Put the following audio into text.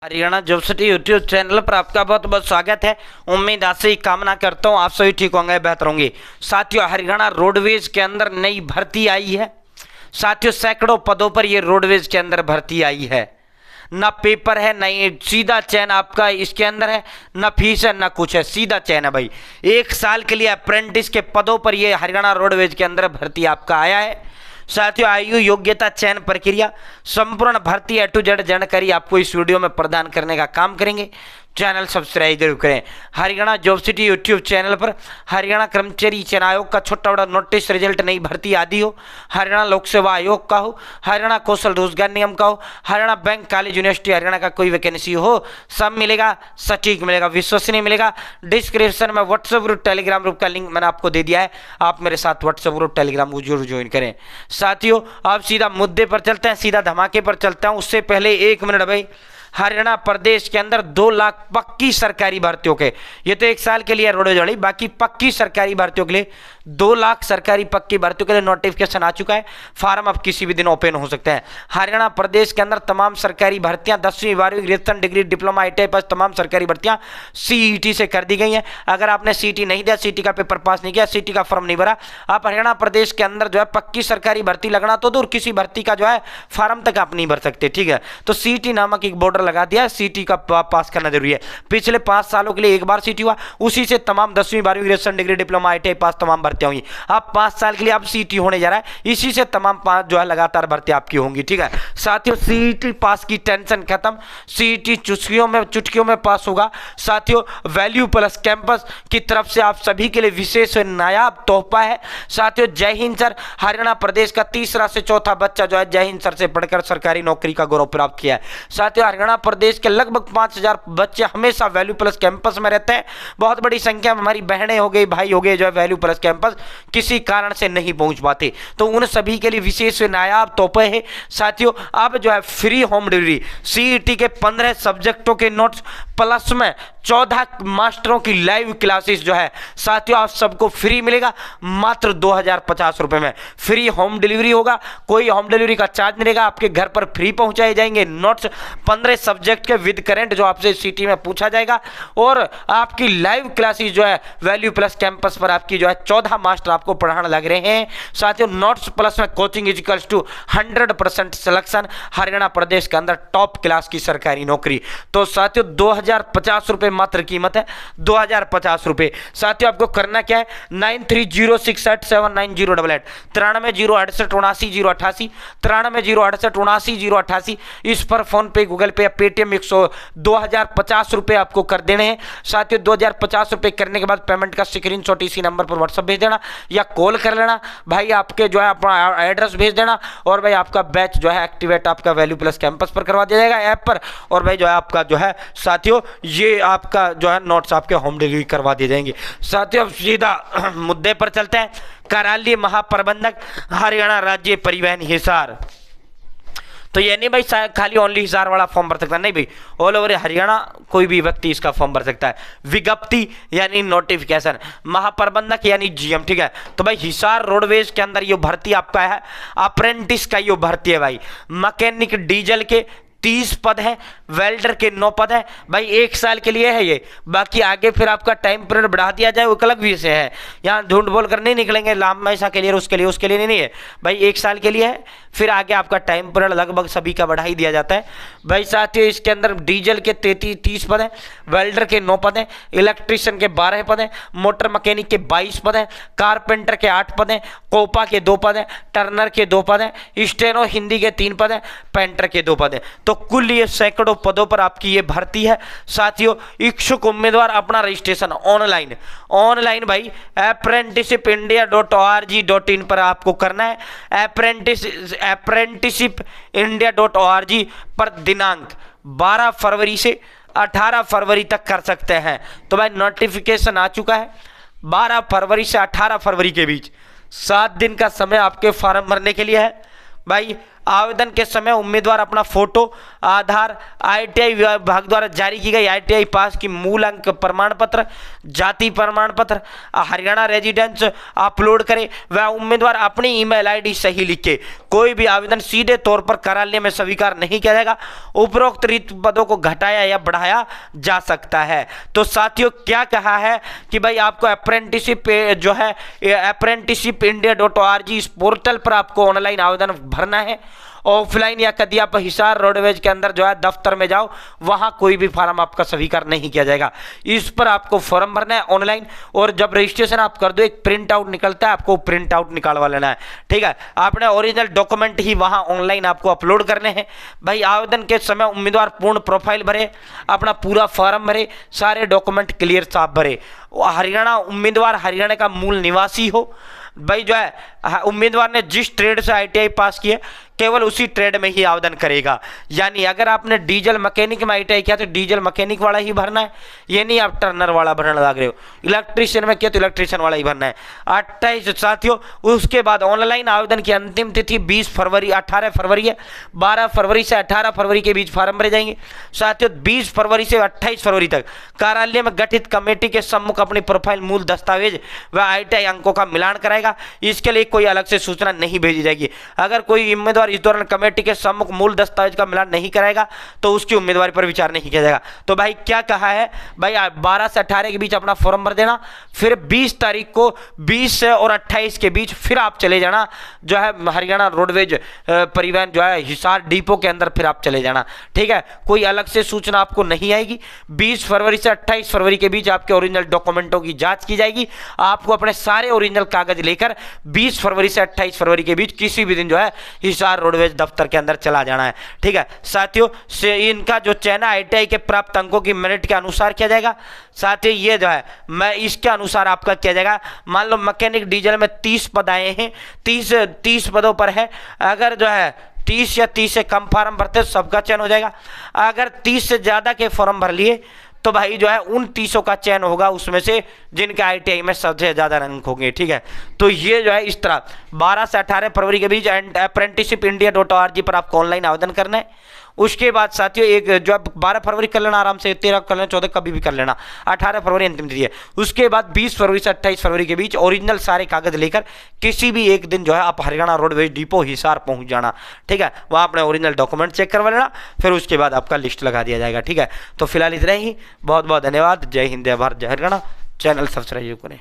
Haryana job city YouTube channel पर आपका बहुत बहुत स्वागत है। उम्मीद आशा ही कामना करता हूँ आप सभी ठीक होंगे, बेहतर होंगे। साथियों, हरियाणा रोडवेज के अंदर नई भर्ती आई है। साथियों, सैकड़ों पदों पर ये रोडवेज के अंदर भर्ती आई है। ना पेपर है, ना सीधा चयन आपका इसके अंदर है, ना फीस है, ना कुछ है, सीधा चयन है भाई। 1 साल के लिए अप्रेंटिस के पदों पर ये हरियाणा रोडवेज के अंदर भर्ती आपका आया है। साथियों, आयु, योग्यता, चयन प्रक्रिया, संपूर्ण भर्ती A to Z जानकारी आपको इस वीडियो में प्रदान करने का काम करेंगे। चैनल सब्सक्राइब जरूर करें। Haryana job city YouTube channel पर हरियाणा कर्मचारी चयन आयोग का छोटा बड़ा नोटिस, रिजल्ट, नई भर्ती आदि हो, हरियाणा लोक सेवा आयोग का हो, हरियाणा कौशल रोजगार नियम का हो, Haryana bank, college, university Haryana का कोई वैकेंसी हो, सब मिलेगा, सटीक मिलेगा, विश्वसनीय मिलेगा। डिस्क्रिप्शन में व्हाट्सएप ग्रुप, टेलीग्राम ग्रुप का लिंक मैंने आपको दे दिया है। आप मेरे साथ व्हाट्सएप ग्रुप, टेलीग्राम को जरूर ज्वाइन करें। साथियों, आप सीधा मुद्दे पर चलते हैं, सीधा धमाके पर चलता हूं। उससे पहले 1 मिनट भाई, हरियाणा प्रदेश के अंदर 2 लाख पक्की सरकारी भर्तियों के, ये तो 1 साल के लिए रोडवेज वाली, बाकी पक्की सरकारी भर्तियों के लिए 2 लाख सरकारी पक्की भर्तियों के लिए नोटिफिकेशन आ चुका है। फार्म अब किसी भी दिन ओपन हो सकते हैं। हरियाणा प्रदेश के अंदर तमाम सरकारी भर्तियां 10वीं 12वीं ग्रेजुएशन डिग्री, डिप्लोमा, ITI पास तमाम सरकारी भर्तियां CET से कर दी गई हैं। अगर आपने CET नहीं दिया, CET का पेपर पास नहीं किया, CET का फॉर्म नहीं भरा, आप हरियाणा प्रदेश के अंदर जो है पक्की सरकारी भर्ती लगना तो दूर, किसी भर्ती का जो है फॉर्म तक आप नहीं भर सकते। ठीक है, तो CET नामक एक बॉर्डर लगा दिया, CET का पास करना जरूरी है। पिछले 5 सालों के लिए 1 बार CET हुआ, उसी से तमाम 10वीं 12वीं ग्रेजुएशन डिग्री, डिप्लोमा, ITI पास तमाम भर्तियां हुई। अब 5 साल के लिए अब CET होने जा रहा है, इसी से तमाम 5 जो है लगातार भर्ती आपकी होंगी। ठीक है साथियों, CET पास की टेंशन खत्म, CET चुटकियों में पास होगा। साथियों, वैल्यू प्लस कैंपस की तरफ से आप सभी के लिए विशेष नायाब तोहफा है। साथियों, जय हिंद सर, हरियाणा प्रदेश का तीसरा से चौथा बच्चा जो है जय हिंद सर से पढ़कर सरकारी नौकरी का गौरव प्राप्त किया है। साथियों, हरियाणा प्रदेश के लगभग 5000 बच्चे हमेशा वैल्यू प्लस कैंपस में रहते हैं। बहुत बड़ी संख्या में हमारी बहनें हो गई, भाई हो गए जो है वैल्यू प्लस कैंपस किसी कारण से नहीं पहुंच पाते, तो उन सभी के लिए विशेष नायाब तोहफे है। साथियों, अब जो है फ्री होम डिलीवरी, CET के 15 सब्जेक्टों के नोट्स प्लस में 14 मास्टरों की लाइव क्लासेस जो है साथियों आप सबको फ्री मिलेगा। मात्र 2050 रुपए में फ्री होम डिलीवरी होगा, कोई होम डिलीवरी का चार्ज नहीं रहेगा, आपके घर पर फ्री पहुंचाए जाएंगे नोट्स 15 सब्जेक्ट के विद करेंट जो आपसे CET में पूछा जाएगा, और आपकी लाइव क्लासेस जो है वैल्यू प्लस कैंपस पर आपकी जो है 14 मास्टर आपको पढ़ाने लग रहे हैं। साथियों, नोट्स प्लस में कोचिंग इजिकल्स टू 100% सिलेक्शन, हरियाणा प्रदेश के अंदर टॉप क्लास की सरकारी नौकरी। तो साथियों 2050 रुपए मात्र कीमत है, 2050 रुपए। साथियों, आपको करना क्या है, 9306879088 9306879088 9306879088 इस पर फोन पे, गूगल पे या पेटीएम 2050 रुपए आपको कर देने हैं। साथियों, 2050 रुपए करने के बाद पेमेंट का स्क्रीनशॉट इसी नंबर पर व्हाट्सएप भेज देना या कॉल कर लेना भाई, आपके जो है अपना एड्रेस भेज देना, और भाई आपका बैच जो है एक्टिवेट आपका वैल्यू प्लस कैंपस पर करवा दिया जाएगा ऐप पर, और भाई जो है आपका जो है साथियों ये आपका जो है नोट्स आपके होम डिलीवरी करवा दिए जाएंगे। साथियों, अब सीधा मुद्दे पर चलते हैं। कार्यालय महाप्रबंधक, हरियाणा राज्य परिवहन हिसार। तो ये नहीं भाई खाली ओनली हिसार वाला फॉर्म भर सकता है, नहीं भाई, ऑल ओवर हरियाणा कोई भी व्यक्ति इसका फॉर्म भर सकता है। विज्ञप्ति यानी नोटिफिकेशन, महाप्रबंधक यानी GM। ठीक है, तो भाई हिसार रोडवेज के अंदर ये भर्ती आपका है, अप्रेंटिस का ये भर्ती है भाई। मैकेनिक डीजल के 30 पद है, वेल्डर के 9 पद है भाई। 1 साल के लिए है ये, बाकी आगे फिर आपका टाइम पीरियड बढ़ा दिया जाए वो अलग विषय है। यहाँ झूठ बोल कर नहीं निकलेंगे लामैसा के लिए, उसके लिए नहीं है भाई, 1 साल के लिए है, फिर आगे आपका टाइम पीरियड लगभग सभी का बढ़ा ही दिया जाता है भाई। साथियों, इसके अंदर डीजल के 30 पद हैं, वेल्डर के 9 पद हैं, इलेक्ट्रीशियन के 12 पद हैं, मोटर मैकेनिक के 22 पद हैं, कारपेंटर के 8 पद हैं, कोपा के 2 पद हैं, टर्नर के 2 पद हैं, स्टेनो हिंदी के 3 पद हैं, पेंटर के 2 पद हैं। तो कुल ये सैकड़ों पदों पर आपकी ये भर्ती है। साथियों, इच्छुक उम्मीदवार अपना रजिस्ट्रेशन ऑनलाइन भाई apprenticeshipindia.org.in पर आपको करना है। apprenticeshipindia.org पर दिनांक 12 फरवरी से 18 फरवरी तक कर सकते हैं। तो भाई नोटिफिकेशन आ चुका है, 12 फरवरी से 18 फरवरी के बीच 7 दिन का समय आपके फॉर्म भरने के लिए है भाई। आवेदन के समय उम्मीदवार अपना फोटो, आधार, ITI विभाग द्वारा जारी की गई ITI पास की मूल अंक प्रमाण पत्र, जाति प्रमाण पत्र, हरियाणा रेजिडेंस अपलोड करे। वह उम्मीदवार अपनी ईमेल ID सही लिखे। कोई भी आवेदन सीधे तौर पर कार्यालय में स्वीकार नहीं किया जाएगा। उपरोक्त रिक्त पदों को घटाया या बढ़ाया जा सकता है। तो साथियों क्या कहा है कि भाई आपको अप्रेंटिसशिप जो है apprenticeshipindia.org इस पोर्टल पर आपको ऑनलाइन आवेदन भरना है। ऑफलाइन या कभी आप हिसार रोडवेज के अंदर जो है दफ्तर में जाओ, वहां कोई भी फॉर्म आपका स्वीकार नहीं किया जाएगा। इस पर आपको फॉर्म भरना है ऑनलाइन, और जब रजिस्ट्रेशन आप कर दो एक प्रिंट आउट निकलता है, आपको प्रिंट आउट निकालवा लेना है। ठीक है, आपने ओरिजिनल डॉक्यूमेंट ही वहां ऑनलाइन आपको अपलोड करने हैं। भाई आवेदन के समय उम्मीदवार पूर्ण प्रोफाइल भरे, अपना पूरा फॉर्म भरे, सारे डॉक्यूमेंट क्लियर साफ भरे। हरियाणा उम्मीदवार हरियाणा का मूल निवासी हो। भाई जो है उम्मीदवार ने जिस ट्रेड से ITI पास किया केवल उसी ट्रेड में ही आवेदन करेगा। यानी अगर आपने डीजल मैकेनिक में ITI किया तो डीजल मैकेनिक वाला ही भरना है, ये नहीं आप टर्नर वाला भरने लग रहे हो। इलेक्ट्रीशियन में किया तो इलेक्ट्रीशियन वाला ही भरना है। 28 साथियों, उसके बाद ऑनलाइन आवेदन की अंतिम तिथि 18 फरवरी है। 12 फरवरी से 18 फरवरी के बीच फॉर्म भरे जाएंगे। साथियों 20 फरवरी से 28 फरवरी तक कार्यालय में गठित कमेटी के सम्मुख अपनी प्रोफाइल, मूल दस्तावेज व ITI अंकों का मिलान कराएगा। इसके लिए कोई अलग से सूचना नहीं भेजी जाएगी। अगर कोई उम्मीदवार इस दौरान कमेटी के सम्मुख मूल दस्तावेज का मिलान नहीं कराएगा तो उसकी उम्मीदवारी पर विचार नहीं किया जाएगा। तो भाई क्या कहा है, भाई 12 से 18 के बीच अपना फॉर्म भर देना, फिर 20 तारीख को 20 और 28 के बीच फिर आप चले जाना जो है हरियाणा रोडवेज परिवहन जो है हिसार डिपो के अंदर, फिर आप चले जाना। ठीक है, कोई अलग से सूचना आपको नहीं आएगी। 20 फरवरी से 28 फरवरी के बीच आपके ओरिजिनल डॉक्यूमेंटों की जांच की जाएगी। आपको अपने सारे ओरिजिनल कागज लेकर 20 फरवरी से 28 फरवरी के बीच किसी भी दिन जो है हिसार रोडवेज दफ्तर के अंदर चला जाना है। ठीक है साथियों, से इनका जो चयन ITI के प्राप्त अंकों की मेरिट के अनुसार किया जाएगा। साथ ही ये जो है मैं इसके अनुसार आपका किया जाएगा। मान लो मैकेनिक डीजल में 30 पद आए हैं, 30 पदों पर है। अगर जो है 30 या 30 से कम फॉर्म भरते सबका चयन हो जाएगा। अगर 30 से ज्यादा के फॉर्म भर लिए तो भाई जो है उन 30 का चयन होगा उसमें से जिनके ITI में सबसे ज्यादा अंक होंगे। ठीक है, तो ये जो है इस तरह 12 से 18 फरवरी के बीच apprenticeshipindia.org पर आपको ऑनलाइन आवेदन करना है। उसके बाद साथियों एक जो 12 फरवरी कर लेना आराम से, 13 कर लेना, 14 कभी भी कर लेना, 18 फरवरी अंतिम तिथि है। उसके बाद 20 फरवरी से 28 फरवरी के बीच ओरिजिनल सारे कागज लेकर किसी भी एक दिन जो है आप हरियाणा रोडवेज डिपो हिसार पहुंच जाना। ठीक है, वहाँ अपने ओरिजिनल डॉक्यूमेंट चेक करवा लेना, फिर उसके बाद आपका लिस्ट लगा दिया जाएगा। ठीक है, तो फिलहाल इतना ही। बहुत बहुत धन्यवाद। जय हिंद, जय भारत, जय हरियाणा। चैनल सब्सक्राइब करें।